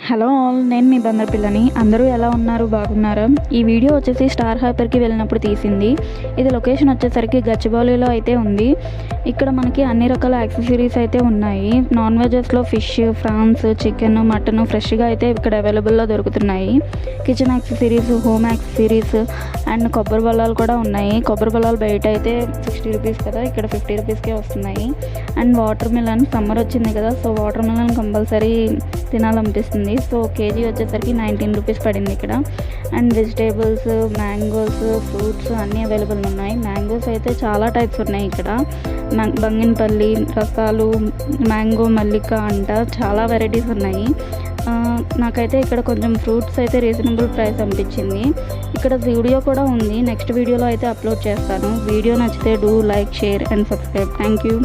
Hello all, నేను మీ బందర్ పిల్లని. అందరూ ఎలా ఉన్నారు? బాగున్నారా? ఈ వీడియో వచ్చేసి స్టార్ హైపర్కి వెళ్ళినప్పుడు తీసింది. ఇది లొకేషన్ వచ్చేసరికి గచ్చిబౌలిలో అయితే ఉంది. ఇక్కడ మనకి అన్ని రకాల యాక్సెసరీస్ అయితే ఉన్నాయి. నాన్ వెజెస్లో ఫిష్, ఫ్రాన్స్, చికెన్, మటన్ ఫ్రెష్గా అయితే ఇక్కడ అవైలబుల్లో దొరుకుతున్నాయి. Kitchen accessories, home accessories and కొబ్బరి బొల్లాలు కూడా ఉన్నాయి. కొబ్బరి బొల్లాలు బయట అయితే 60 రూపీస్ కదా, ఇక్కడ 50 రూపీస్కే వస్తున్నాయి. అండ్ వాటర్ మిలన్, సమ్మర్ వచ్చింది కదా, సో వాటర్ మిలన్ కంపల్సరీ తినాలనిపిస్తుంది. సో కేజీ వచ్చేసరికి 19 రూపీస్ పడింది ఇక్కడ. అండ్ వెజిటేబుల్స్, మ్యాంగోస్, ఫ్రూట్స్ అన్నీ అవైలబుల్ ఉన్నాయి. మ్యాంగోస్ అయితే చాలా టైప్స్ ఉన్నాయి ఇక్కడ. బంగినపల్లి, రసాలు, మ్యాంగో మల్లిక అంట చాలా వెరైటీస్ ఉన్నాయి. నాకైతే ఇక్కడ కొంచెం ఫ్రూట్స్ అయితే రీజనబుల్ ప్రైస్ అనిపించింది. ఇక్కడ వీడియో కూడా ఉంది, నెక్స్ట్ వీడియోలో అయితే అప్లోడ్ చేస్తాను. వీడియో నచ్చితే do like, share and subscribe. Thank you.